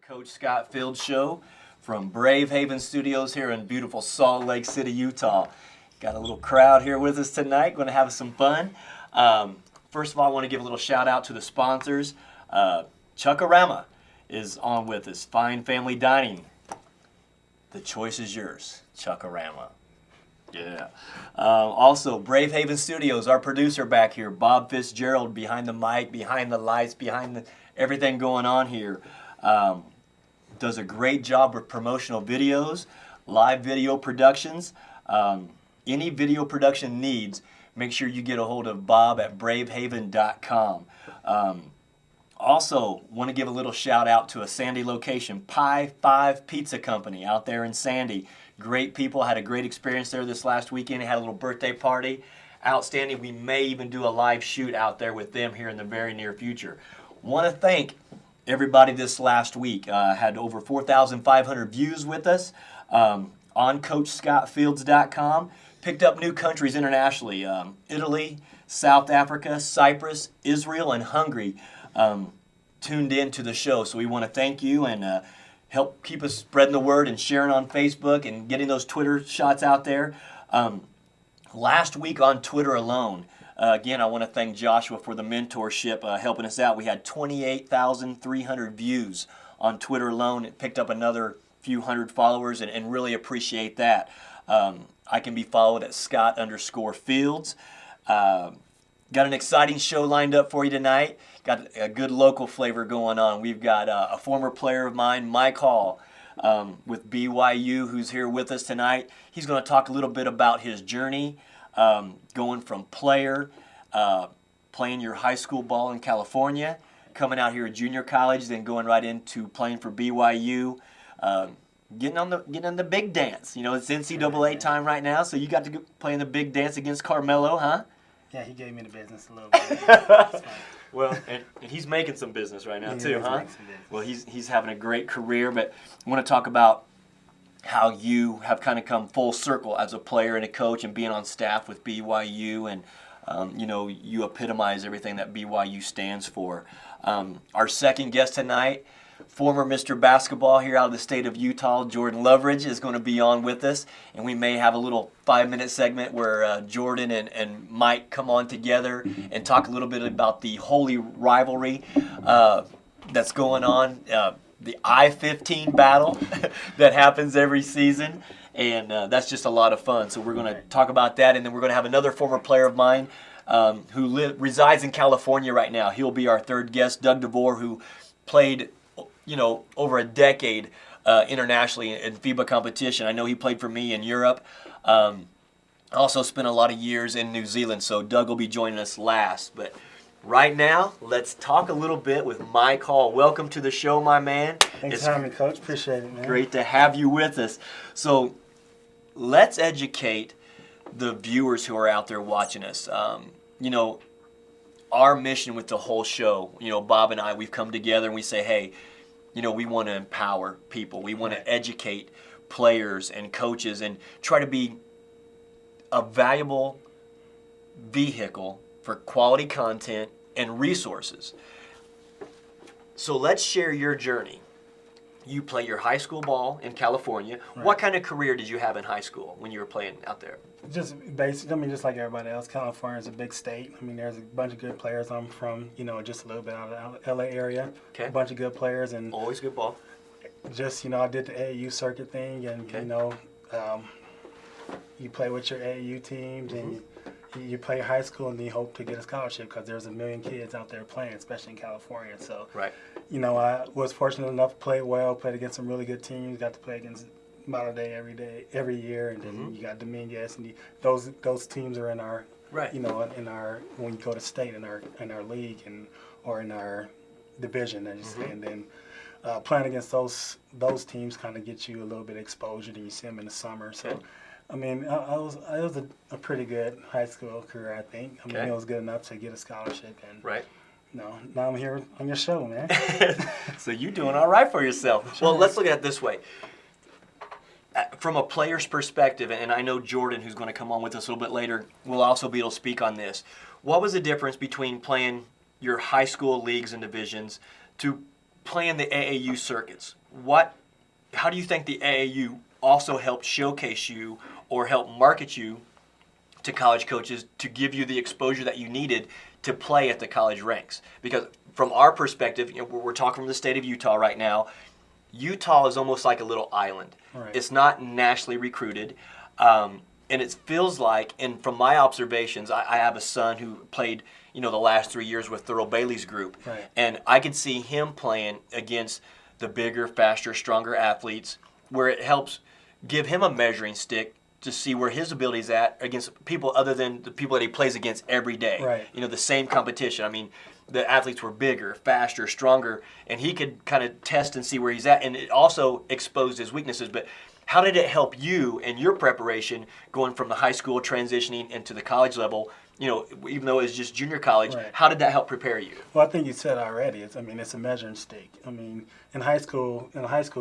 Coach Scott Fields Show from BRAVEHAVEN Studios here in beautiful Salt Lake City, Utah. Got a little crowd here with us tonight. Going to have some fun. First of all, I want to give a little shout out to the sponsors. Chuckarama is on with us. Fine Family Dining. The choice is yours. Chuckarama. Yeah. Also, BRAVEHAVEN Studios, our producer back here, Bob Fitzgerald, behind the mic, behind the lights, behind everything going on here. Does a great job with promotional videos, live video productions. Any video production needs, make sure you get a hold of Bob at bravehaven.com. Also, want to give a little shout out to a Sandy location, Pie 5 Pizza Company out there in Sandy. Great people, had a great experience there this last weekend, had a little birthday party. Outstanding. We may even do a live shoot out there with them here in the very near future. Want to thank everybody this last week. Had over 4,500 views with us on CoachScottFields.com. Picked up new countries internationally, Italy, South Africa, Cyprus, Israel, and Hungary tuned in to the show. So we want to thank you and help keep us spreading the word and sharing on Facebook and getting those Twitter shots out there. Last week on Twitter alone, again, I want to thank Joshua for the mentorship, helping us out. We had 28,300 views on Twitter alone. It picked up another few hundred followers and really appreciate that. I can be followed at Scott_Fields. Got an exciting show lined up for you tonight. Got a good local flavor going on. We've got a former player of mine, Mike Hall, with BYU, who's here with us tonight. He's going to talk a little bit about his journey, going from player, playing your high school ball in California, coming out here at junior college, then going right into playing for BYU, getting on the big dance. You know, it's NCAA time right now, so you got to play in the big dance against Carmelo, huh? Yeah, he gave me the business a little bit. Well, and he's making some business right now too, huh? Well, he's having a great career, but I want to talk about how you have kind of come full circle as a player and a coach and being on staff with BYU, and you know, you epitomize everything that BYU stands for. Our second guest tonight, former Mr. Basketball here out of the state of Utah, Jordan Loveridge, is going to be on with us, and we may have a little 5-minute segment where Jordan and Mike come on together and talk a little bit about the holy rivalry that's going on, the I-15 battle that happens every season, and that's just a lot of fun. So we're going to talk about that, and then we're going to have another former player of mine who resides in California right now. He'll be our third guest, Doug DeVore, who played over a decade internationally in FIBA competition. I know he played for me in Europe. Also spent a lot of years in New Zealand, so Doug will be joining us last. But right now, let's talk a little bit with Mike Hall. Welcome to the show, my man. Thanks for having me, Coach. Appreciate it, man. Great to have you with us. So let's educate the viewers who are out there watching us. Our mission with the whole show, Bob and I, we've come together and we say, hey, we want to empower people. We want to educate players and coaches and try to be a valuable vehicle for quality content and resources. So let's share your journey. You play your high school ball in California. Right. What kind of career did you have in high school when you were playing out there? Just basically, just like everybody else, California is a big state. There's a bunch of good players. I'm from, just a little bit out of the LA area. Okay. A bunch of good players. And always good ball. Just, I did the AAU circuit thing, and, you play with your AAU teams, and you play high school, and you hope to get a scholarship because there's a million kids out there playing, especially in California. So, right. I was fortunate enough to play well, played against some really good teams, got to play against Model Day every year, and then you got Dominguez, and those teams are in our, right. In our, when you go to state in our league or in our division, as you say, and then playing against those teams kind of get you a little bit of exposure, and you see them in the summer. So, okay. It was a pretty good high school career, I think. It was good enough to get a scholarship, and right. Now I'm here on your show, man. So you're doing all right for yourself. Sure. Well, let's look at it this way. From a player's perspective, and I know Jordan, who's going to come on with us a little bit later, will also be able to speak on this. What was the difference between playing your high school leagues and divisions to playing the AAU circuits, how do you think the AAU also helped showcase you or help market you to college coaches to give you the exposure that you needed to play at the college ranks? Because from our perspective, we're talking from the state of Utah right now. Utah is almost like a little island. Right. It's not nationally recruited. And it feels like, and from my observations, I have a son who played, the last 3 years with Thurl Bailey's group. Right. And I could see him playing against the bigger, faster, stronger athletes where it helps give him a measuring stick to see where his ability's at against people other than the people that he plays against every day. Right. The same competition. I mean, the athletes were bigger, faster, stronger, and he could kind of test and see where he's at. And it also exposed his weaknesses. But how did it help you in your preparation going from the high school transitioning into the college level? Even though it's just junior college, Right. how did that help prepare you? Well, I think you said already. It's a measuring stick. I mean, in high school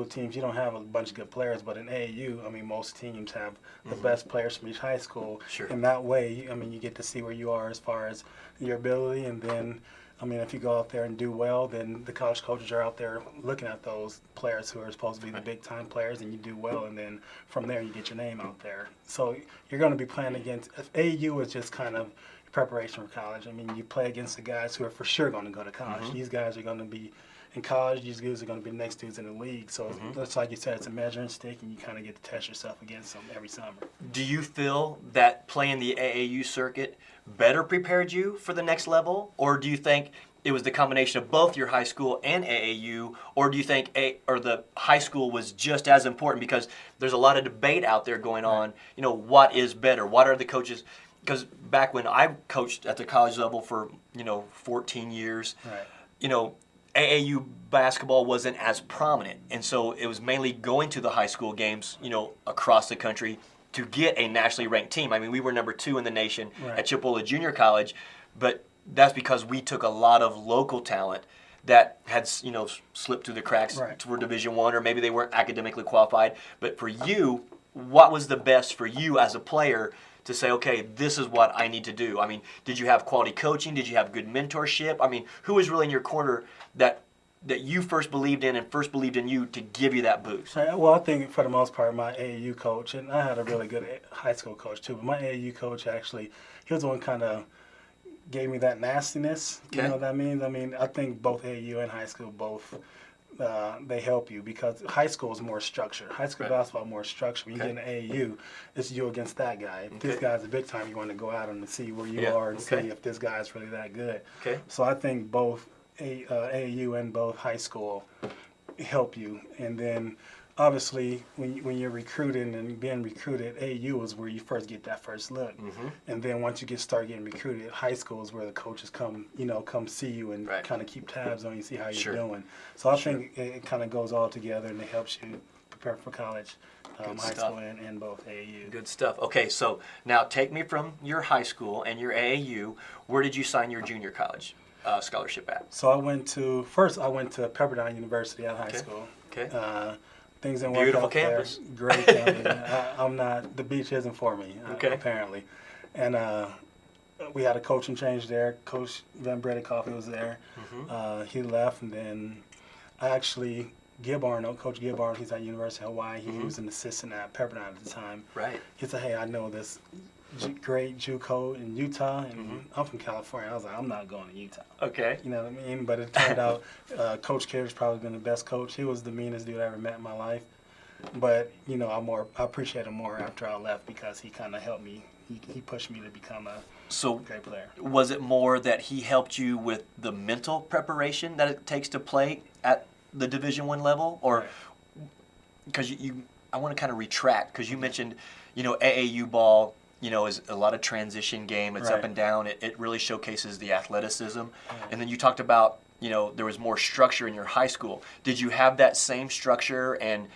teams, you don't have a bunch of good players, but in AAU, most teams have the best players from each high school. Sure. In that way, you get to see where you are as far as your ability, and then, if you go out there and do well, then the college coaches are out there looking at those players who are supposed to be the big-time players, and you do well, and then from there you get your name out there. So you're going to be playing against – AAU is just kind of preparation for college. You play against the guys who are for sure going to go to college. Mm-hmm. These guys are going to be in college. These guys are going to be the next dudes in the league. So it's like you said, it's a measuring stick, and you kind of get to test yourself against them every summer. Do you feel that playing the AAU circuit better prepared you for the next level, or do you think it was the combination of both your high school and AAU, or do you think the high school was just as important? Because there's a lot of debate out there going on. What is better? What are the coaches? Because back when I coached at the college level for 14 years, Right. AAU basketball wasn't as prominent, and so it was mainly going to the high school games, across the country to get a nationally ranked team. We were number 2 in the nation Right. at Chippewa Junior College, but that's because we took a lot of local talent that had slipped through the cracks Right. for Division I, or maybe they weren't academically qualified. But for you, what was the best for you as a player to say, okay, this is what I need to do? Did you have quality coaching? Did you have good mentorship? Who was really in your corner that you first believed in and first believed in you to give you that boost? Well, I think for the most part, my AAU coach, and I had a really good high school coach too, but my AAU coach actually, he was the one kind of gave me that nastiness. Okay. You know what that means? I think both AAU and high school both they help you because high school is more structured. High school Right. basketball more structured. When you get in AAU, it's you against that guy. If this Okay. guy's a big time, you want to go out and see where you Yeah. are and Okay. see if this guy's really that good. Okay. So I think both AAU and both high school help you. And then obviously when you're recruiting and being recruited, AAU is where you first get that first look. Mm-hmm. And then once you start getting recruited, high school is where the coaches come see you and Right. kind of keep tabs on you, see how you're Sure. doing. So I Sure. think it kind of goes all together and it helps you prepare for college, Good high stuff. school and both AAU. Good stuff. Okay, so now take me from your high school and your AAU. Where did you sign your junior college scholarship at? So I went to Pepperdine University at high Okay. school. Okay. Things didn't work Beautiful out campus. there. Great campus. I'm not. The beach isn't for me. Okay. Apparently, and we had a coaching change there. Coach Van Bredekoff was there. Mm-hmm. He left, and then I actually Coach Gilbarn. He's at University of Hawaii. He was an assistant at Pepperdine at the time. Right. He said, "Hey, I know this great JUCO in Utah, and I'm from California." I was like, "I'm not going to Utah." Okay. You know what I mean? But it turned out Coach Carey's probably been the best coach. He was the meanest dude I ever met in my life. But, I appreciate him more after I left because he kind of helped me. He pushed me to become a great player. Was it more that he helped you with the mental preparation that it takes to play at the Division I level? Or because I want to kind of retract because you mentioned, AAU ball, is a lot of transition game. It's up Right. and down. It really showcases the athleticism. And then you talked about, there was more structure in your high school. Did you have that same structure and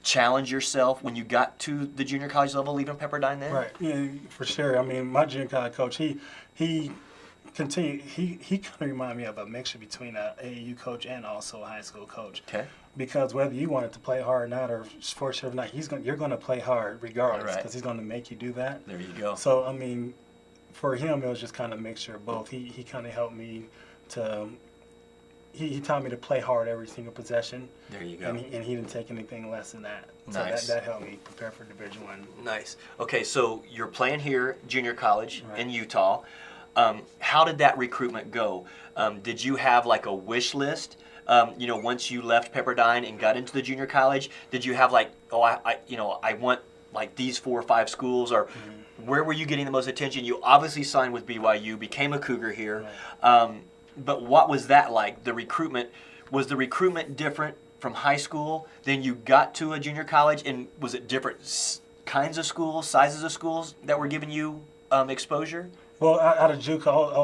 challenge yourself when you got to the junior college level, leaving Pepperdine then? Right. Yeah, for sure. My junior college coach, he continued. He kind of reminded me of a mixture between an AAU coach and also a high school coach. Okay. Because whether you wanted to play hard or not, or force it or not, you're going to play hard regardless Right. because he's going to make you do that. There you go. So, for him, it was just kind of a mixture of both. He kind of helped me to he taught me to play hard every single possession. There you go. And he didn't take anything less than that. Nice. So that helped me prepare for Division I. Nice. Okay, so you're playing here, junior college Right. in Utah. How did that recruitment go? Did you have like a wish list? Once you left Pepperdine and got into the junior college, did you have like, I want like these 4 or 5 schools, or where were you getting the most attention? You obviously signed with BYU, became a Cougar here. Right. But what was that like? Was the recruitment different from high school? Then you got to a junior college, and was it different kinds of schools, sizes of schools that were giving you exposure? Well, out of JUCO,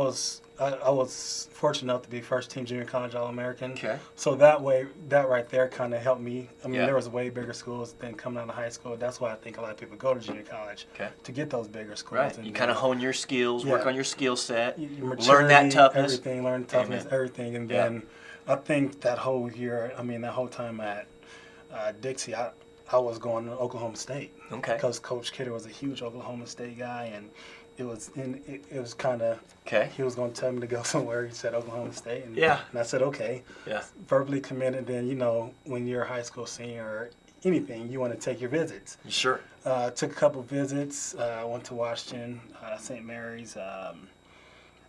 I was fortunate enough to be first team junior college All-American. Okay. So that right there kind of helped me. I mean, Yeah. there was way bigger schools than coming out of high school. That's why I think a lot of people go to junior college to get those bigger schools. Right. And You kind of hone your skills, work Yeah. on your skill set, maturity, learn that toughness. everything, learn toughness, Amen. everything. And then I think that whole year, that whole time at Dixie, I was going to Oklahoma State. Okay. Because Coach Kidder was a huge Oklahoma State guy, and it was kind of he was going to tell me to go somewhere. He said Oklahoma State, and I said okay. Yeah. Verbally committed. Then when you're a high school senior or anything, you want to take your visits. Sure. Took a couple visits. Went to Washington, St. Mary's,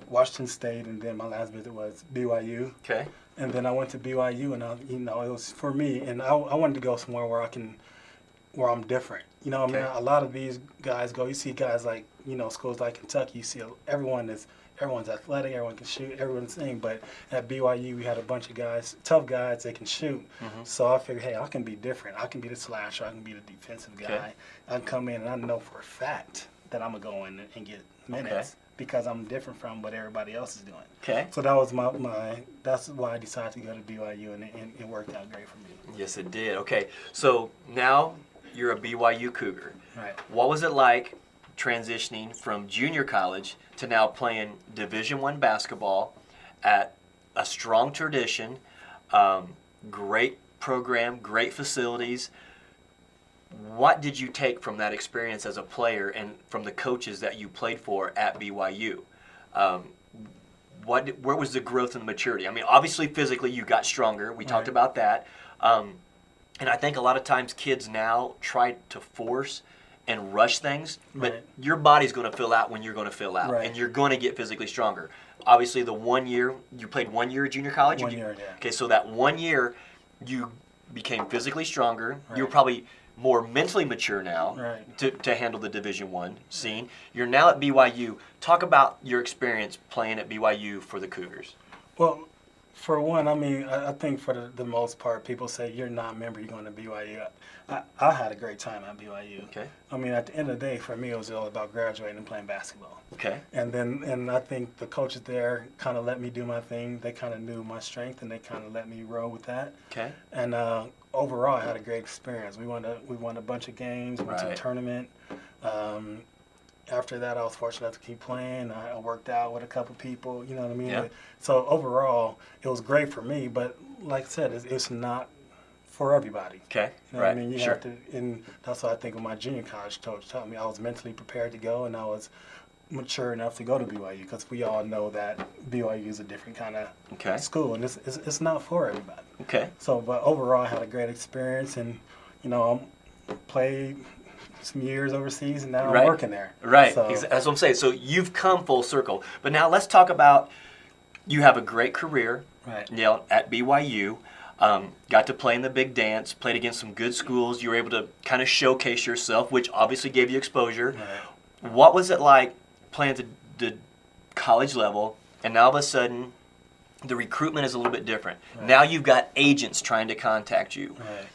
Washington State, and then my last visit was BYU. Okay. And then I went to BYU, and it was for me, and I wanted to go somewhere where I'm different. A lot of these guys go. You see guys like schools like Kentucky. You see everyone's athletic, everyone can shoot, everyone's thing. But at BYU, we had a bunch of guys, tough guys that can shoot. Mm-hmm. So I figured, hey, I can be different. I can be the slasher. I can be the defensive guy. Okay. I can come in, and I know for a fact that I'm gonna go in and get minutes because I'm different from what everybody else is doing. Okay. So that was that's why I decided to go to BYU, and it worked out great for me. Yes, it did. Okay. So now you're a BYU Cougar. Right. What was it like transitioning from junior college to now playing Division I basketball at a strong tradition, great program, great facilities? What did you take from that experience as a player and from the coaches that you played for at BYU? Where was the growth and the maturity? I mean, obviously physically you got stronger. We talked about that. And I think a lot of times kids now try to force and rush things, but your body's going to fill out when you're going to fill out, and you're going to get physically stronger. Obviously, the 1 year, you played 1 year at junior college? 1 year, yeah. Okay, so that 1 year, you became physically stronger. You were probably more mentally mature now to handle the Division I scene. You're now at BYU. Talk about your experience playing at BYU for the Cougars. Well, for one, I think for the most part, people say you're not a member, you're going to BYU. I had a great time at BYU. Okay. At the end of the day, for me, it was all about graduating and playing basketball. Okay. And I think the coaches there kind of let me do my thing. They kind of knew my strength, and they kind of let me roll with that. Okay. And overall, I had a great experience. We won a bunch of games, went to the tournament. After that, I was fortunate enough to keep playing. I worked out with a couple people, you know what I mean? Yeah. So overall, it was great for me, but like I said, it's not for everybody. Okay. You know what I mean? You have to, and that's what I think of my junior college coach taught me. I was mentally prepared to go, and I was mature enough to go to BYU, because we all know that BYU is a different kind of school, and it's not for everybody. Okay. So, but overall, I had a great experience, and I played some years overseas, and now I'm working there. Right. So, that's what I'm saying. So you've come full circle. But now let's talk about, you have a great career at BYU. Got to play in the big dance, played against some good schools. You were able to kind of showcase yourself, which obviously gave you exposure. Right. What was it like playing at the college level, and now all of a sudden the recruitment is a little bit different? Right. Now you've got agents trying to contact you. Right.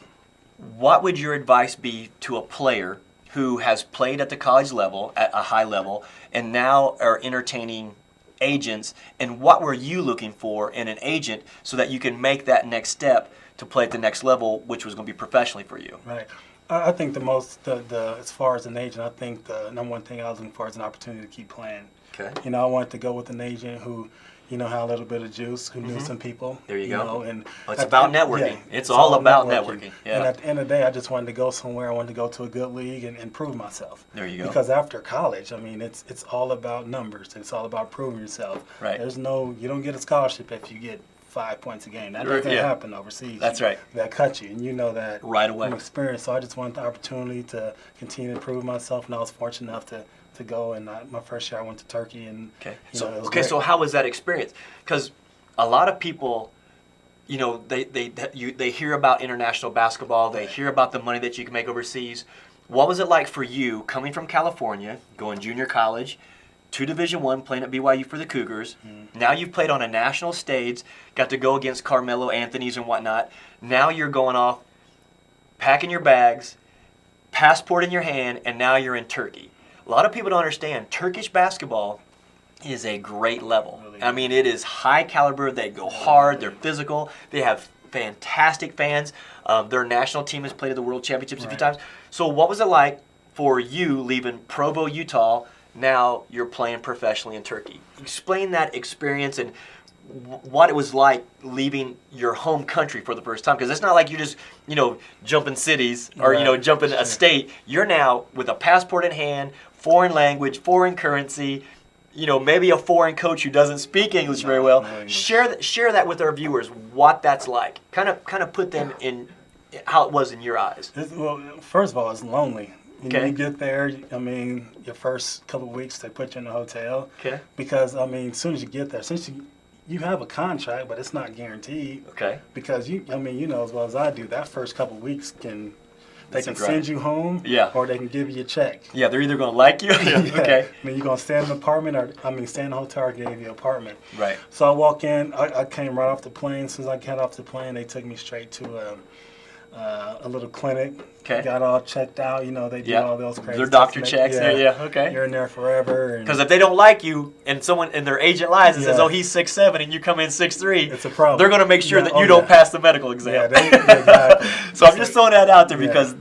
What would your advice be to a player who has played at the college level, at a high level, and now are entertaining agents, and what were you looking for in an agent so that you can make that next step to play at the next level, which was going to be professionally for you? Right. I think as far as an agent, I think the number one thing I was looking for is an opportunity to keep playing. Okay. I wanted to go with an agent who had a little bit of juice, who knew some people. There you go. And it's about networking. Yeah, it's all about networking. Yeah. And at the end of the day, I just wanted to go somewhere. I wanted to go to a good league and prove myself. There you go. Because after college, it's all about numbers. It's all about proving yourself. Right. You don't get a scholarship if you get 5 points a game. That doesn't happen overseas. That's right. That cut you, and you know that right away from experience. So I just wanted the opportunity to continue to improve myself, and I was fortunate enough to go. And my first year I went to Turkey, and so how was that experience? Because a lot of people, you know, they hear about international basketball, they hear about the money that you can make overseas. What was it like for you coming from California, going junior college, to Division I, playing at BYU for the Cougars? Now you've played on a national stage, got to go against Carmelo Anthony's and whatnot. Now you're going off, packing your bags, passport in your hand, and now you're in Turkey. A lot of people don't understand Turkish basketball is a great level. Really I mean, it is high caliber. They go hard. They're physical. They have fantastic fans. Their national team has played at the World Championships a few times. So what was it like for you leaving Provo, Utah? Now you're playing professionally in Turkey. Explain that experience and what it was like leaving your home country for the first time. Because it's not like you're just, jumping cities or, jumping a state. You're now with a passport in hand, foreign language, foreign currency, maybe a foreign coach who doesn't speak English very well. Share that with our viewers, what that's like. Kind of put them in how it was in your eyes. Well, first of all, it's lonely. Okay. You get there, your first couple of weeks, they put you in a hotel. Okay. Because, as soon as you get there, since you have a contract, but it's not guaranteed. Okay. Because, you know as well as I do, that first couple of weeks they can right. send you home, or they can give you a check. Yeah, they're either going to like you. Okay. You're going to stay in an apartment, stay in a hotel or give you an apartment. Right. So I walk in, I came right off the plane. As soon as I got off the plane, they took me straight to a little clinic. Okay. Got all checked out. They do all those crazy Their doctor tests. checks. Okay. You're in there forever. Because if they don't like you and their agent lies and says, oh, he's 6'7" and you come in 6'3", it's a problem. They're going to make sure that you don't pass the medical exam. Yeah, exactly. So I'm just throwing that out there because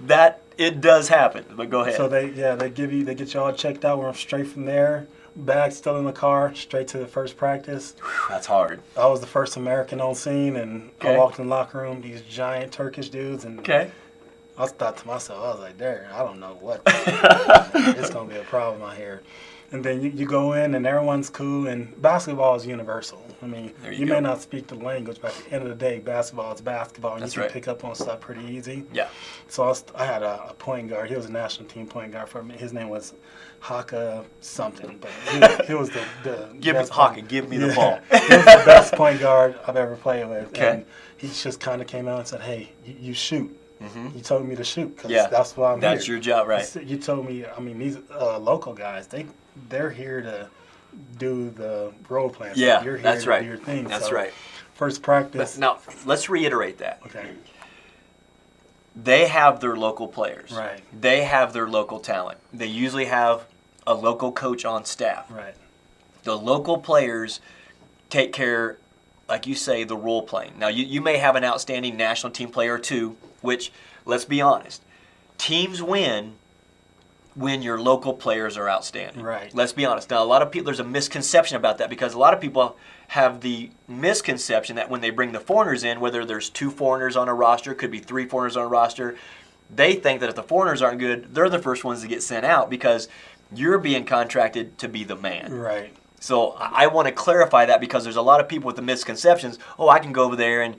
it does happen. But go ahead. So they get you all checked out. We're straight from there. Bag still in the car, straight to the first practice. That's hard. I was the first American on scene, and I walked in the locker room, these giant Turkish dudes, and I thought to myself, I was like, I don't know what. It's going to be a problem out here. And then you go in, and everyone's cool, and basketball is universal. You may not speak the language, but at the end of the day, basketball is basketball, and you can pick up on stuff pretty easy. Yeah. So I had a point guard. He was a national team point guard for me. His name was Haka something, but he was the best Haka, give me the ball. He was the best point guard I've ever played with. Okay. And he just kind of came out and said, hey, you shoot. Mm-hmm. You told me to shoot because that's why I'm here. here. That's your job, right? You told me, these local guys, they're here to do the role playing. Yeah, You're here that's to right. do your thing. That's so right. First practice. Now, let's reiterate that. Okay. They have their local players. Right. They have their local talent. They usually have a local coach on staff. Right. The local players take care, like you say, the role playing. Now, you may have an outstanding national team player or two, which, let's be honest, teams win when your local players are outstanding. Right. Let's be honest. Now, a lot of people, there's a misconception about that because a lot of people have the misconception that when they bring the foreigners in, whether there's 2 foreigners on a roster, could be 3 foreigners on a roster, they think that if the foreigners aren't good, they're the first ones to get sent out because you're being contracted to be the man. Right. So I want to clarify that because there's a lot of people with the misconceptions. Oh, I can go over there and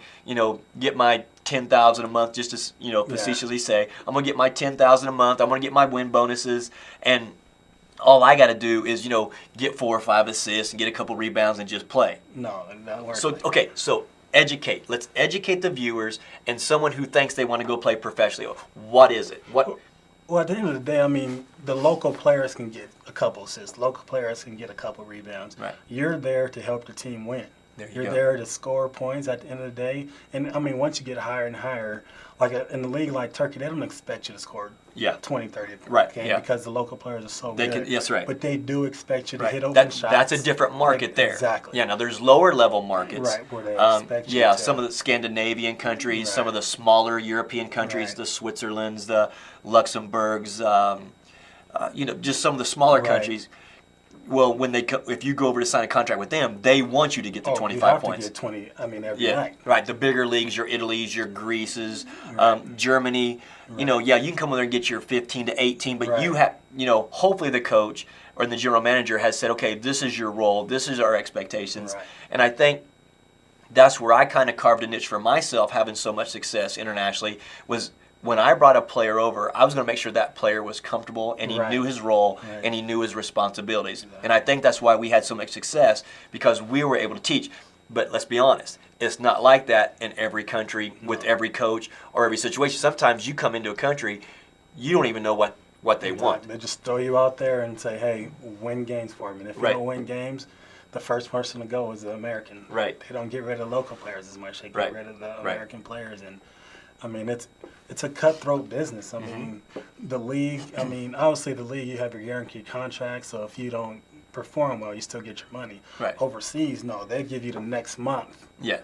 get my $10,000 a month, just to facetiously say, I'm gonna get my $10,000 a month. I'm gonna get my win bonuses, and all I got to do is get 4 or 5 assists and get a couple rebounds and just play. No, that works. So educate. Let's educate the viewers and someone who thinks they want to go play professionally. What is it? What? Well, at the end of the day, the local players can get a couple assists. Local players can get a couple rebounds. Right. You're there to help the team win. You're there to score points at the end of the day. And, once you get higher and higher, like in the league like Turkey, they don't expect you to score 20, 30 because the local players are so good. Yes, right. But they do expect you to hit open shots. That's a different market there. Exactly. Yeah, now there's lower level markets. Right, where they expect you to. Some of the Scandinavian countries, some of the smaller European countries, the Switzerlands, the Luxembourgs, just some of the smaller countries. Well, if you go over to sign a contract with them, they want you to get to 25 points. You have to get 20, every night. Right. The bigger leagues, your Italy's, your Greece's, Germany, you can come over there and get your 15 to 18, but you have, hopefully the coach or the general manager has said, okay, this is your role, this is our expectations. Right. And I think that's where I kind of carved a niche for myself, having so much success internationally, was when I brought a player over, I was going to make sure that player was comfortable and he knew his role and he knew his responsibilities. Exactly. And I think that's why we had so much success, because we were able to teach. But let's be honest, it's not like that in every country with every coach or every situation. Sometimes you come into a country, you don't even know what they want. They just throw you out there and say, hey, win games for me. And if you don't win games, the first person to go is the American. Right. They don't get rid of local players as much. They get rid of the American players. And, I mean, it's a cutthroat business. I mean, the league, obviously the league, you have your guaranteed contract, so if you don't perform well, you still get your money. Right. Overseas, no, they give you the next month. Yeah.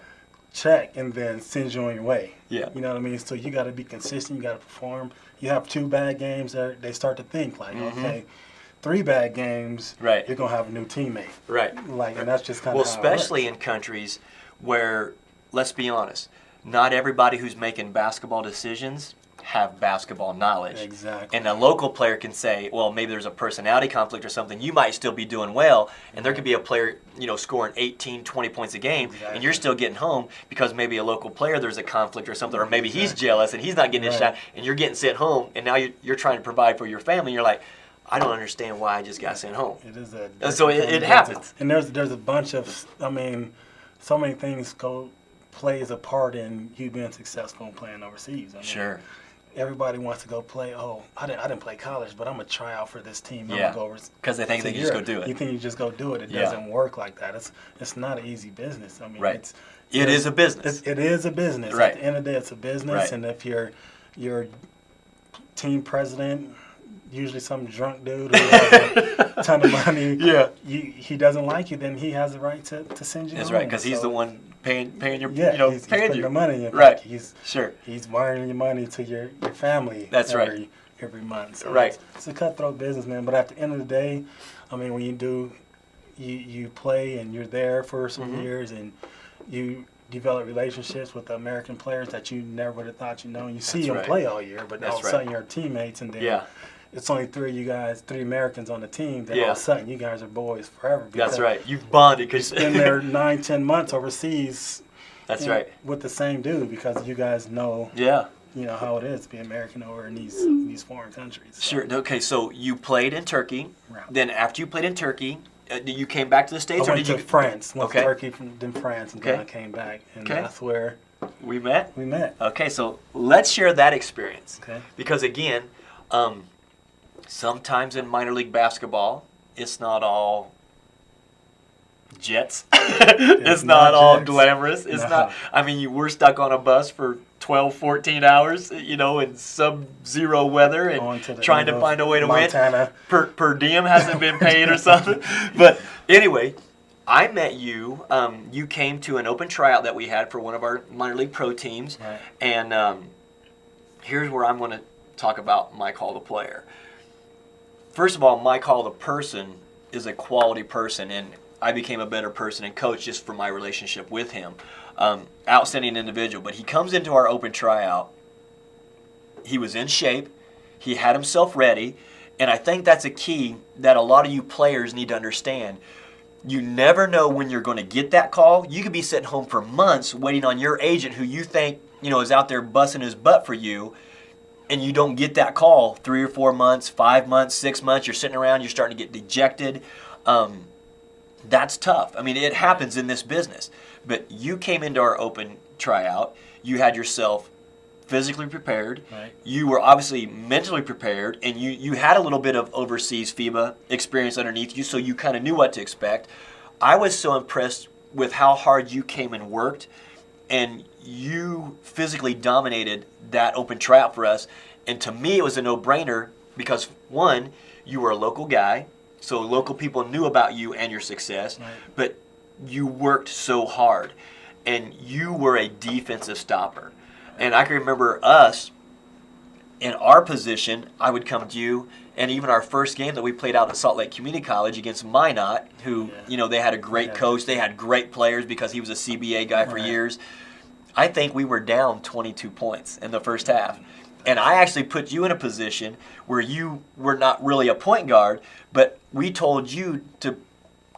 Check and then send you on your way. Yeah. You know what I mean? So you got to be consistent. You got to perform. You have 2 bad games, they start to think like, okay, 3 bad games, you're going to have a new teammate. Right. Like, and that's just kind of how especially in countries where, let's be honest, not everybody who's making basketball decisions have basketball knowledge. Exactly. And a local player can say, well, maybe there's a personality conflict or something. You might still be doing well, and there could be a player, scoring 18, 20 points a game, and you're still getting home because maybe a local player, there's a conflict or something, or maybe he's jealous and he's not getting his shot, and you're getting sent home, and now you're trying to provide for your family, and you're like, I don't understand why I just got sent home. It is so it happens. And there's a bunch of, so many things plays a part in you being successful and playing overseas. Sure. Everybody wants to go play. Oh, I didn't play college, but I'm gonna try out for this team. I'm gonna go over. Because they think they can just go do it. You think you just go do it? It doesn't work like that. It's not an easy business. It is a business. It is a business. Right. At the end of the day, it's a business. Right. And if you're team president, usually some drunk dude who has a ton of money, he doesn't like you, then he has the right to send you. That's home. right, because he's the one paying your, he's paying putting you the money in. Right. He's wiring your money to your family. That's every month. So right. It's a cutthroat business, man. But at the end of the day, when you play and you're there for some years and you develop relationships with the American players that you never would have thought you see them play all year, but all of a sudden you're teammates, and then it's only 3 of you guys, 3 Americans on the team, then all of a sudden you guys are boys forever. That's right. You've bonded because you've been there 9-10 months overseas. That's right. With the same dude, because you guys know. Yeah. How it is to be American over in these foreign countries. So. Sure. Okay. So you played in Turkey. Right. Then after you played in Turkey, you came back to the States, I went to France. Went to Turkey, then France, and then I came back, and that's where we met. Okay. So let's share that experience. Okay. Because again, sometimes in minor league basketball, it's not all jets. It's not all glamorous. It's not. We're stuck on a bus for 12, 14 hours, in sub-zero weather and trying to find a way to Montana. win. Per diem hasn't been paid or something. But anyway, I met you. You came to an open tryout that we had for one of our minor league pro teams. Right. And here's where I'm going to talk about Mike Hall, the player. First of all, Mike Hall, the person, is a quality person, and I became a better person and coach just for my relationship with him. Outstanding individual. But he comes into our open tryout. He was in shape. He had himself ready. And I think that's a key that a lot of you players need to understand. You never know when you're going to get that call. You could be sitting home for months waiting on your agent who you think is out there busting his butt for you, and you don't get that call 3 or 4 months, 5 months, 6 months. You're sitting around. You're starting to get dejected. That's tough. It happens in this business. But you came into our open tryout. You had yourself physically prepared. Right. You were obviously mentally prepared, and you had a little bit of overseas FIBA experience underneath you, so you kind of knew what to expect. I was so impressed with how hard you came and worked, and you physically dominated that open tryout for us. And to me, it was a no-brainer because, one, you were a local guy, so local people knew about you and your success, right. But you worked so hard, and you were a defensive stopper. And I can remember us, in our position, I would come to you, and even our first game that we played out at Salt Lake Community College against Minot, who, they had a great coach, they had great players because he was a CBA guy for years. I think we were down 22 points in the first half. And I actually put you in a position where you were not really a point guard, but we told you to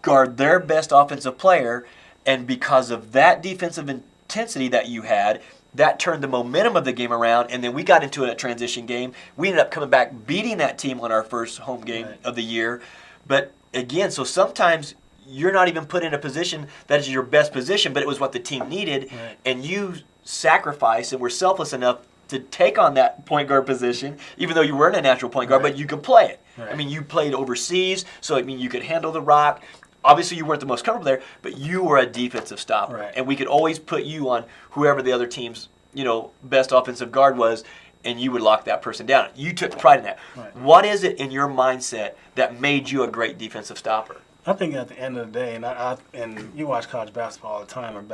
guard their best offensive player And because of that defensive intensity that you had, that turned the momentum of the game around, and then we got into a transition game. We ended up coming back, beating that team on our first home game of the year. But again, so sometimes you're not even put in a position that is your best position, but it was what the team needed, and you sacrificed and were selfless enough to take on that point guard position, even though you weren't a natural point guard, but you could play it. I mean, you played overseas, so I mean, you could handle the rock. Obviously, you weren't the most comfortable there, but you were a defensive stopper, and we could always put you on whoever the other team's best offensive guard was, and you would lock that person down. You took pride in that. What is it in your mindset that made you a great defensive stopper? I think at the end of the day, and you watch college basketball all the time,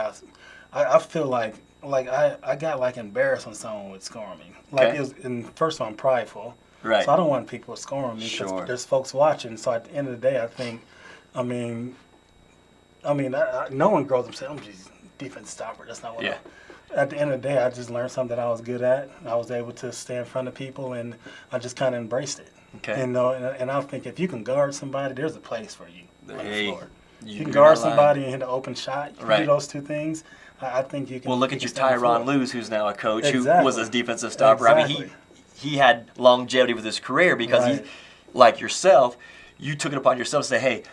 I feel like I got like embarrassed when someone would score me. Like it was, and first of all, I'm prideful, so I don't want people scoring me because there's folks watching. So at the end of the day, I think. I mean, no one grows up and says, "I'm just defense stopper." That's not what. At the end of the day, I just learned something that I was good at. I was able to stay in front of people, and I just kind of embraced it. And I think if you can guard somebody, there's a place for you on the floor. You can guard somebody and hit an open shot. You can do those two things. I think you can. Well, look at your Tyronn Lue, who's now a coach, who was a defensive stopper. I mean, he had longevity with his career because he, like yourself, you took it upon yourself to say, "Hey,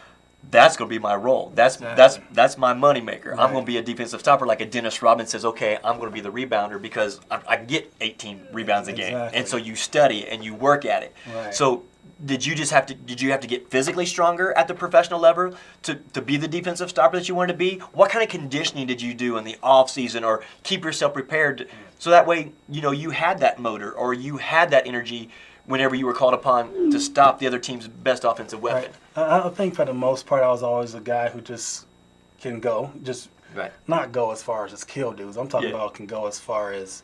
that's going to be my role. That's my moneymaker. I'm going to be a defensive stopper," like a Dennis Rodman says, "Okay, I'm going to be the rebounder because I get 18 rebounds a game." And so you study and you work at it. So did you have to get physically stronger at the professional level to be the defensive stopper that you wanted to be? What kind of conditioning did you do in the off season or keep yourself prepared so that way, you had that motor or you had that energy whenever you were called upon to stop the other team's best offensive weapon? I think for the most part, I was always a guy who just can go, not go as far as just kill dudes. I'm talking about can go as far as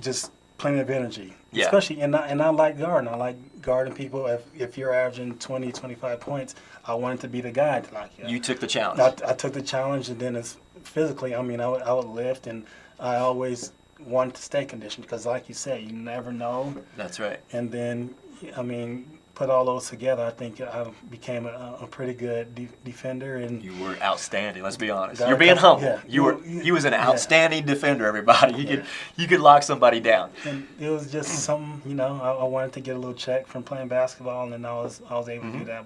just plenty of energy. Especially, and I like guarding. I like guarding people. If you're averaging 20, 25 points, I wanted to be the guy to knock you out. You took the challenge. I took the challenge, and then it's physically, I would lift, and I always wanted to stay conditioned because, like you said, you never know. That's right. And then, put all those together, I think I became a pretty good defender. And you were outstanding. Let's be honest. You're being humble. He was an outstanding defender. Everybody, you could lock somebody down. And it was just something, I wanted to get a little check from playing basketball, and then I was able to do that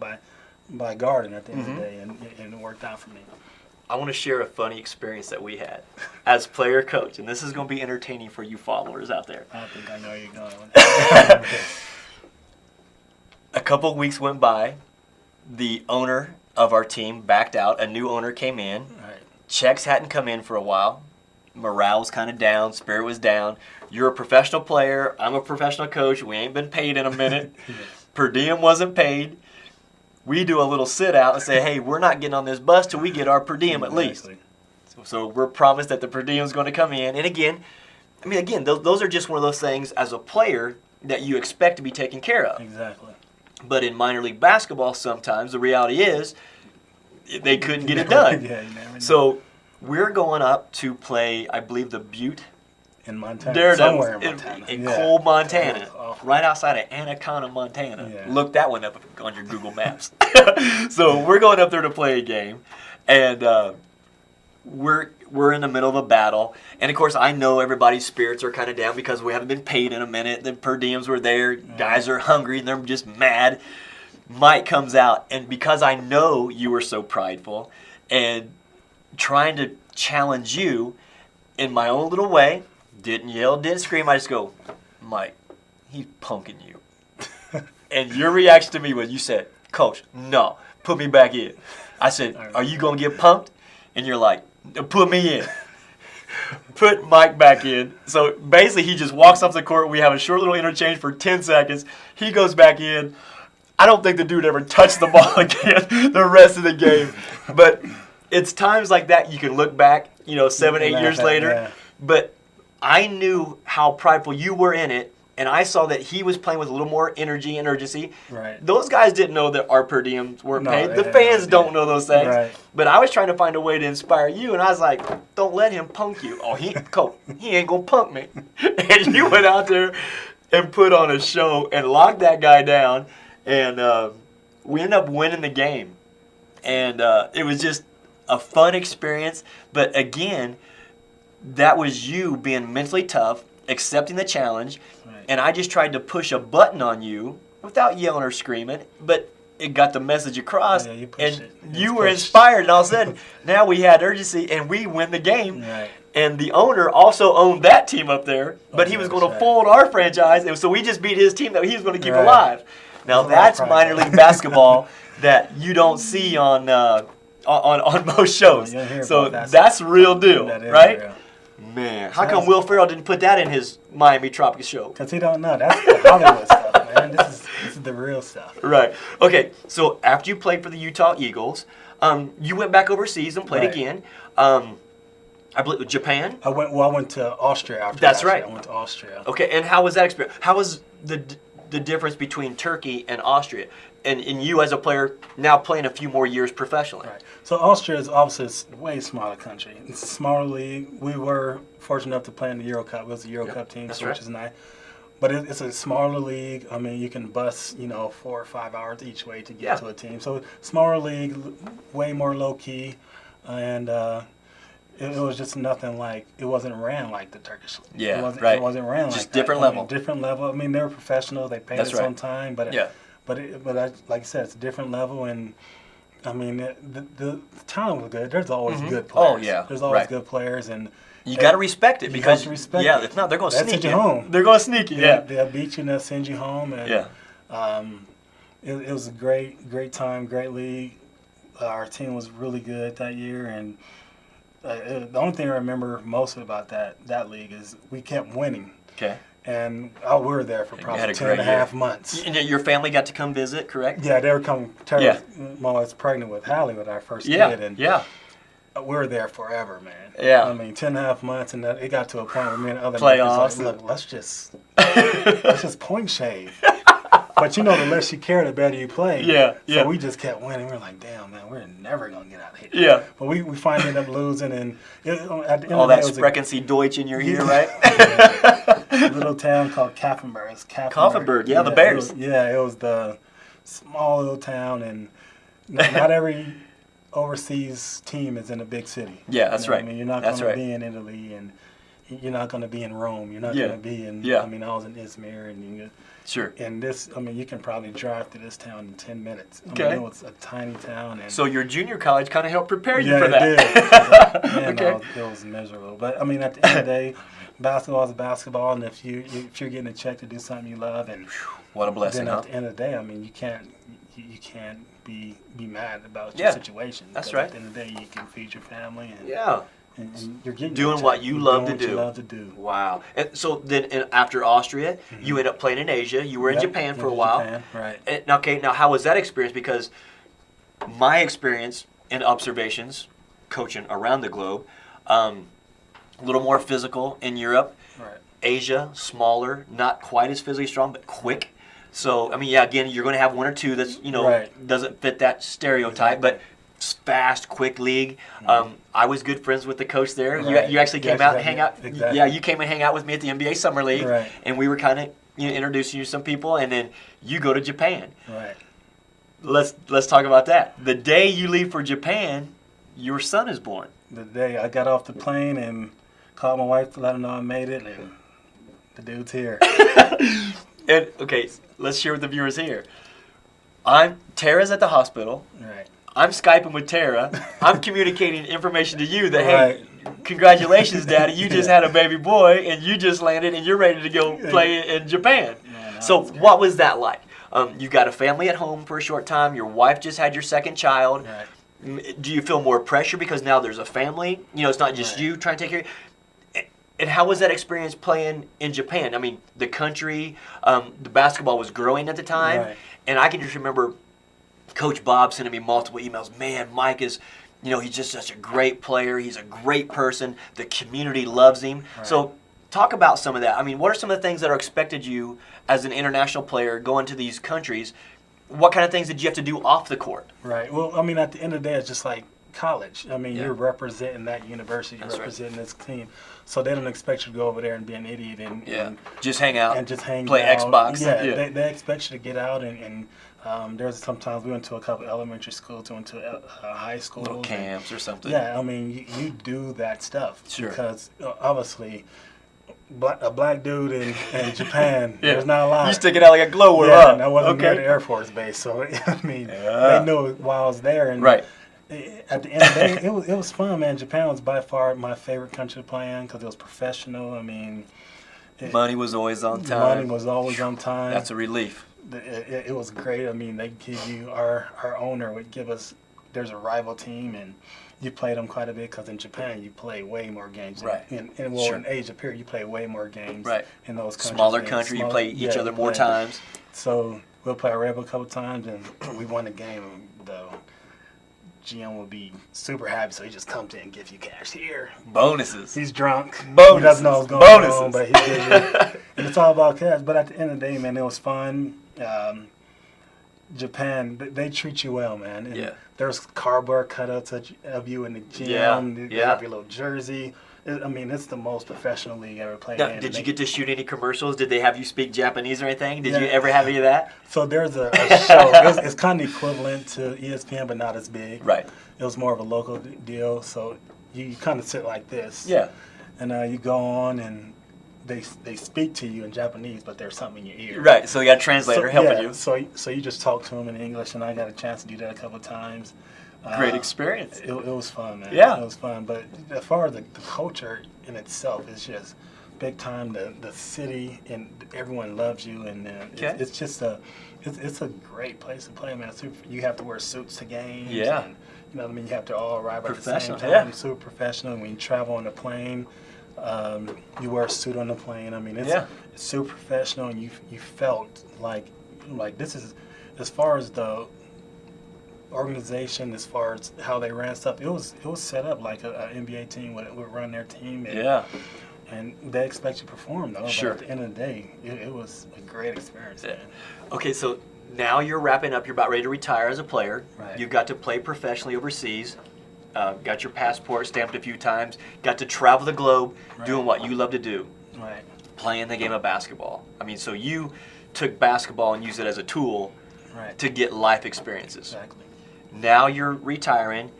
by guarding at the end of the day, and it worked out for me. I want to share a funny experience that we had as player coach, and this is going to be entertaining for you followers out there. I think I know where you're going. A couple of weeks went by. The owner of our team backed out. A new owner came in. Checks hadn't come in for a while. Morale was kind of down. Spirit was down. You're a professional player. I'm a professional coach. We ain't been paid in a minute. Per diem wasn't paid. We do a little sit out and say, "Hey, we're not getting on this bus till we get our per diem at least." So we're promised that the per diem is going to come in. And again, those are just one of those things as a player that you expect to be taken care of. Exactly. But in minor league basketball, sometimes the reality is they couldn't get it done. You never know. So we're going up to play, I believe, the Butte. In Montana. Somewhere in Montana. In Cole, Montana. Right outside of Anaconda, Montana. Look that one up on your Google Maps. So we're going up there to play a game. And we're in the middle of a battle. And, of course, I know everybody's spirits are kind of down because we haven't been paid in a minute. The per diems were there. Guys are hungry, and they're just mad. Mike comes out, and because I know you were so prideful and trying to challenge you in my own little way, didn't yell, didn't scream. I just go, "Mike, he's punking you." And your reaction to me was you said, "Coach, no, put me back in." I said, "Are you going to get punked?" And you're like, "Put me in." Put Mike back in. So basically he just walks off the court. We have a short little interchange for 10 seconds. He goes back in. I don't think the dude ever touched the ball again the rest of the game. But it's times like that you can look back, 7, 8 years later. But I knew how prideful you were in it, and I saw that he was playing with a little more energy and urgency. Those guys didn't know that our per diems weren't paid. The fans don't know those things. But I was trying to find a way to inspire you, and I was like, "Don't let him punk you." "Oh, he ain't going to punk me." And you went out there and put on a show and locked that guy down, and we ended up winning the game. And it was just a fun experience. But again, that was you being mentally tough, accepting the challenge, Right. and I just tried to push a button on you without yelling or screaming, but it got the message across, Yeah, you and pushed it. you It's were pushed. inspired, and all of a sudden, now we had urgency, and we win the game. Right. And the owner also owned that team up there, but Oh, he was yeah, going to that's right. fold our franchise, and so we just beat his team that he was going to keep Right. alive. Now That's a lot of that's minor pride. league basketball that you don't see on most shows. You don't hear So about that. that's real deal, That is right? real. Man, how come Will Ferrell didn't put that in his Miami Tropics show? Because he don't know. That's the Hollywood stuff, man. This is the real stuff. Right. Okay. So after you played for the Utah Eagles, you went back overseas and played Right. again. I believe Japan. I went to Austria after That's that. right. I went to Austria. Okay. And how was that experience? How was the difference between Turkey and Austria, and you as a player now playing a few more years professionally? Right. So Austria is obviously a way smaller country. It's a smaller league. We were fortunate enough to play in the Euro Cup. It was a Euro Cup team, that's so right. which is nice. But it's a smaller league. I mean, you can bus, 4 or 5 hours each way to get Yeah. to a team. So smaller league, way more low key, and it was just nothing like. It wasn't ran like the Turkish league. Yeah, it wasn't, right. It wasn't ran Just like different that. level. Different level. I mean, they were professional. They paid That's us right. on time, but Yeah. like I said, it's a different level, and I mean the talent was good. There's always good Oh, players. yeah, There's always right. good players, and You got to respect it You because have to respect yeah, it. if not, they're going to They'll sneak send you home. They're going to sneak you. Yeah. they'll beat you and they'll send you home. And Yeah. it was a great time, great league. Our team was really good that year, and the only thing I remember most about that league is we kept winning. Okay. And we were there for had probably a 10 and a great year. half months. And your family got to come visit, correct? Yeah, they were coming. Tara Yeah. was pregnant with Hallie with our first Yeah. kid, and Yeah. we were there forever, man. Yeah. I mean, 10 and a half months, and it got to a point where me and other Playoffs. niggas like, look, let's just point shave. But the less you care, the better you play. Yeah, yeah. So we just kept winning. We were like, damn, man, we're never going to get out of here. Yeah. But we finally ended up losing, and at the end All of the that day, it was Sprechen Sie Deutsch in your ear, right? a little town called Kaffenberg. It's Kaffenberg, yeah, the Bears. It was the small little town, and not every overseas team is in a big city. Yeah, that's right. I mean, you're not That's going to right. be in Italy, and you're not going to be in Rome. You're not Yeah. going to be in. Yeah. I mean, I was in Izmir, and Sure. you can probably drive to this town in 10 minutes. I Okay. mean, it was a tiny town, and So your junior college kind of helped prepare you yeah, for that. it did. Man, Okay. it was miserable. But I mean, at the end of the day, basketball is basketball, and if you're getting a check to do something you love, and What a blessing, then huh? at the end of the day, I mean, you can't be mad about Yeah, your situation. that's because right. At the end of the day, you can feed your family, and, Yeah. and you're getting Doing your what check. you You're love doing to what do. You love to do. Wow. And so then after Austria, you end up playing in Asia. You were in Yep, Japan for a went to while. Japan, right. And, okay, now how was that experience? Because my experience and observations coaching around the globe, a little more physical in Europe. Right. Asia, smaller, not quite as physically strong, but quick. So, I mean, yeah, again, you're going to have one or two that's, Right. doesn't fit that stereotype, but fast, quick league. I was good friends with the coach there. Right. You actually came out and hang out. Exactly. Yeah, you came and hang out with me at the NBA Summer League, Right. and we were kind of introducing you to some people, and then you go to Japan. Right. Let's talk about that. The day you leave for Japan, your son is born. The day I got off the plane and called my wife to let her know I made it, and the dude's here. And okay, let's share with the viewers here. Tara's at the hospital. Right. I'm Skyping with Tara. I'm communicating information to you that, Right. hey, congratulations, Daddy. You just had a baby boy, and you just landed, and you're ready to go play in Japan. Man, So what was that like? You got a family at home for a short time. Your wife just had your second child. Right. Do you feel more pressure because now there's a family? It's not just Right. you trying to take care of it. And how was that experience playing in Japan? I mean, the country, the basketball was growing at the time. Right. And I can just remember Coach Bob sending me multiple emails. Man, Mike is, he's just such a great player. He's a great person. The community loves him. Right. So talk about some of that. I mean, what are some of the things that are expected you as an international player going to these countries? What kind of things did you have to do off the court? Right. Well, I mean, at the end of the day, it's just like college. I mean, Yeah. you're representing that university, you're That's right. representing this team. So they don't expect you to go over there and be an idiot and just hang out, and just hang play out. Xbox. Yeah, they expect you to get out and there's sometimes we went to a couple elementary schools, went to high schools. Little camps or something. Yeah, I mean, you do that stuff. Sure. Because obviously, a black dude in Japan, there's not a lot. You sticking out like a glow worm. Yeah, and I wasn't near the Air Force Base, so I mean, they knew it while I was there. And Right. at the end of the day, it was fun, man. Japan was by far my favorite country to play in because it was professional. I mean, Money was always on time. money was always on time. That's a relief. It was great. I mean, they give you our owner would give us. There's a rival team, and you play them quite a bit because in Japan you play way more games. Right. In Asia, period, you play way more games. Right. In those countries. Smaller country, you play each other more times. So we'll play our rival a couple times, and we won the game. The GM will be super happy, so he just comes in and gives you cash here. Bonuses. He's drunk. Bonuses. He doesn't know what's going Bonuses. on, but he gives you. And it's all about cash. But at the end of the day, man, it was fun. Japan, they treat you well, man. And Yeah. there's cardboard cutouts of you in the gym. Yeah, They yeah. have your little jersey. I mean, it's the most professional league I ever played Now, in. did you get to shoot any commercials? Did they have you speak Japanese or anything? Did Yeah. you ever have any of that? So there's a show. It's kind of equivalent to ESPN, but not as big. Right. It was more of a local deal. So you kind of sit like this. Yeah. And you go on and they speak to you in Japanese, but there's something in your ear. Right. So you got a translator helping you. So you just talk to them in English, and I got a chance to do that a couple of times. Great experience. It was fun, man. Yeah. It was fun. But as far as the culture in itself, it's just big time. The city and everyone loves you, and it's just it's a great place to play, man. You have to wear suits to games. Yeah. And, you know what I mean? You have to all arrive at the same Professional, time. yeah. Super professional. When you travel on the plane, you wear a suit on the plane. I mean, it's super professional, and you felt like this is, as far as the organization, as far as how they ran stuff, it was set up like an NBA team would run their team. And, and they expect you to perform, though. Sure. But at the end of the day, it was a great experience, man. Okay, so now you're wrapping up. You're about ready to retire as a player. Right. You've got to play professionally overseas. Got your passport stamped a few times. Got to travel the globe doing what you love to do. Right. Playing the game of basketball. I mean, so you took basketball and used it as a tool to get life experiences. Exactly. Now you're retiring,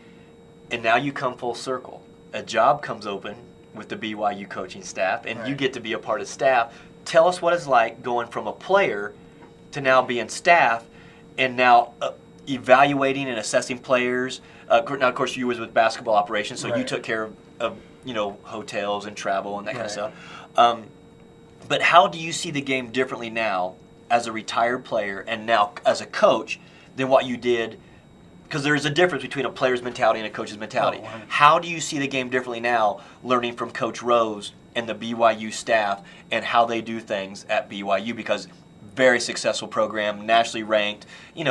and now you come full circle. A job comes open with the BYU coaching staff, and you get to be a part of staff. Tell us what it's like going from a player to now being staff, and now evaluating and assessing players. Now, of course, you was with basketball operations, so you took care of hotels and travel and that kind of stuff. But how do you see the game differently now as a retired player and now as a coach than what you did? Because there's a difference between a player's mentality and a coach's mentality. Oh, how do you see the game differently now, learning from Coach Rose and the BYU staff and how they do things at BYU? Because very successful program, nationally ranked. You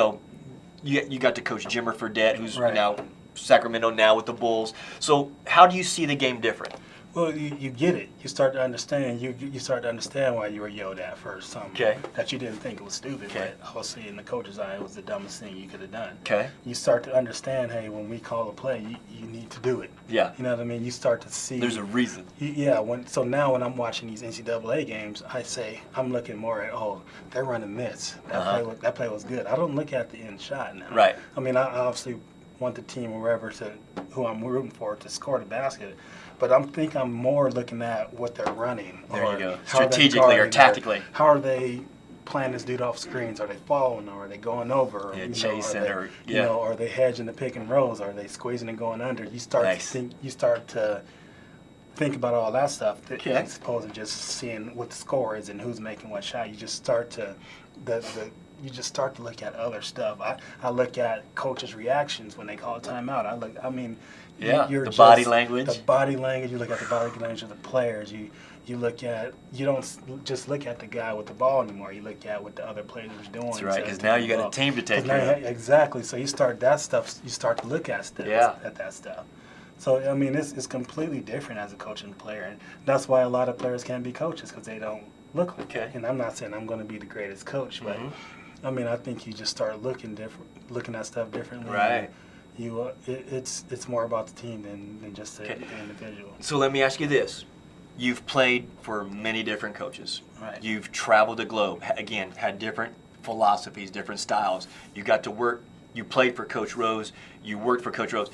got to coach Jimmer Fredette, who's now Sacramento now with the Bulls. So how do you see the game different? Well, you get it. You start to understand. You start to understand why you were yelled at for something that you didn't think it was stupid. But obviously, in the coach's eye, it was the dumbest thing you could have done. Okay. You start to understand. Hey, when we call a play, you need to do it. Yeah. You know what I mean? You start to see. There's a reason. Yeah. So now when I'm watching these NCAA games, I'm looking more at they're running this. That play was good. I don't look at the end shot now. Right. I mean, I obviously want the team or wherever who I'm rooting for to score the basket. But I'm more looking at what they're running. There you go. How they're Strategically or guarding, tactically. How are they playing this dude off screens? Are they following, or are they going over? Chasing, are they hedging the pick and rolls? Are they squeezing and going under? You start to think about all that stuff. As opposed to just seeing what the score is and who's making what shot. You just start to look at other stuff. I look at coaches' reactions when they call a timeout. The body language. The body language. You look at the body language of the players. You don't just look at the guy with the ball anymore. You look at what the other players are doing. That's right, because now you got a team to take care of. Exactly. So you start that stuff. You start to look at that stuff. So it's completely different as a coach and player, and that's why a lot of players can't be coaches because they don't look like it. And I'm not saying I'm going to be the greatest coach, but I think you just start looking at stuff differently. Right. it's more about the team than just the individual. So let me ask you this. You've played for many different coaches. Right. You've traveled the globe. Again, had different philosophies, different styles. You got to work. You played for Coach Rose. You worked for Coach Rose.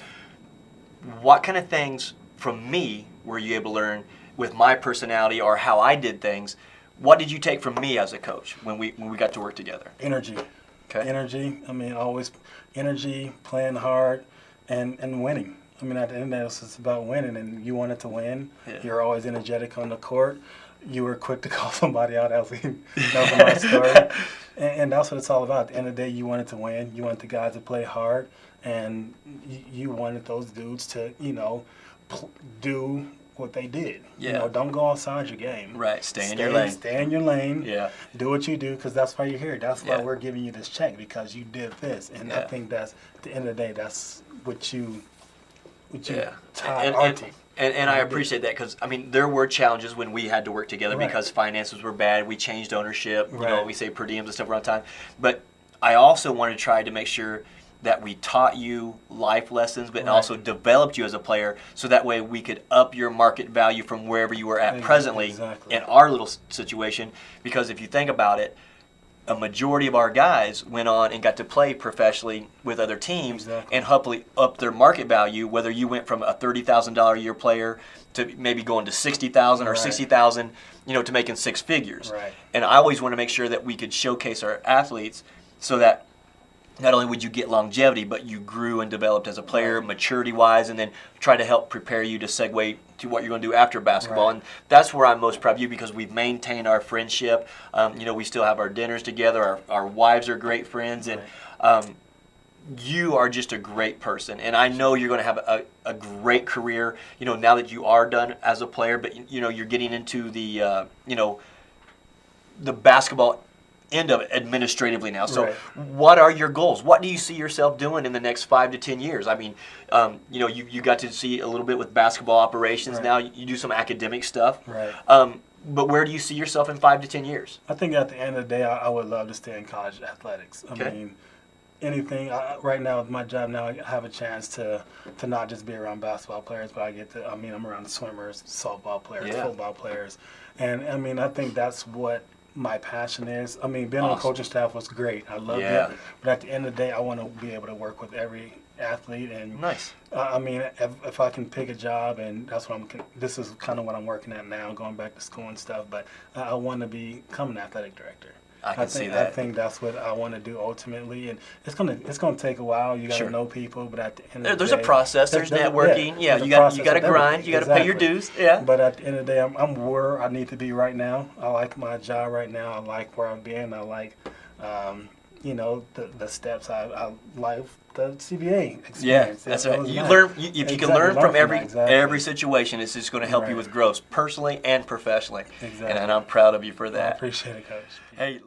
What kind of things from me were you able to learn with my personality or how I did things? What did you take from me as a coach when we got to work together? Energy. Okay. Energy. I mean, always energy, playing hard, and winning. I mean, at the end of it, it's about winning, and you wanted to win. Yeah. You're always energetic on the court. You were quick to call somebody out. That was my story. And that's what it's all about. At the end of the day, you wanted to win. You wanted the guys to play hard, and you wanted those dudes to, do what they did. Yeah. Don't go outside your game. Right. Stay in your lane. Stay in your lane. Yeah. Do what you do, because that's why you're here. That's why Yeah. we're giving you this check, because you did this. And I Yeah. think that's, at the end of the day, that's what you Yeah. taught our team. And I appreciate that, because, I mean, there were challenges when we had to work together Right. because finances were bad. We changed ownership. Right. We say per diems and stuff around time. But I also wanted to try to make sure that we taught you life lessons, but Right. also developed you as a player, so that way we could up your market value from wherever you were at presently Exactly. in our little situation. Because if you think about it, a majority of our guys went on and got to play professionally with other teams Exactly. and hopefully up their market value, whether you went from a $30,000 a year player to maybe going to 60,000 or Right. 60,000, to making six figures. Right. And I always want to make sure that we could showcase our athletes so that not only would you get longevity, but you grew and developed as a player, Right. maturity-wise, and then try to help prepare you to segue to what you're going to do after basketball. Right. And that's where I'm most proud of you, because we've maintained our friendship. We still have our dinners together. Our wives are great friends, and you are just a great person. And I know you're going to have a great career, now that you are done as a player, but, you're getting into the basketball end of it administratively now. So Right. what are your goals? What do you see yourself doing in the next 5 to 10 years? I mean, you got to see a little bit with basketball operations. Right. Now you do some academic stuff. Right. But where do you see yourself in 5 to 10 years? I think at the end of the day, I would love to stay in college athletics. I Okay. mean, anything. Right now, with my job now, I have a chance to not just be around basketball players, but I'm around swimmers, softball players, Yeah. football players. And, I think that's what my passion is. Being on the Awesome. coaching staff was great. I loved Yeah. it. But at the end of the day, I want to be able to work with every athlete. And Nice. if I can pick a job, and that's what this is kind of what I'm working at now, going back to school and stuff. But I want to become an athletic director. I can see that. I think that's what I want to do ultimately, and it's gonna take a while. You got to Sure. know people, but at the end of the There's day, a process. There's networking. Yeah, there's a you got process to with grind. everything. You got to pay your Exactly. dues. Yeah. But at the end of the day, I'm where I need to be right now. I like my job right now. I like where I've been. I like, the steps. I like the CBA experience. Yeah, that's That right. was You nice. learn if you can Exactly, learn from that, exactly. every situation. It's just going to help you Right. with growth, personally and professionally. Exactly. And I'm proud of you for I that. appreciate it, Coach. Hey,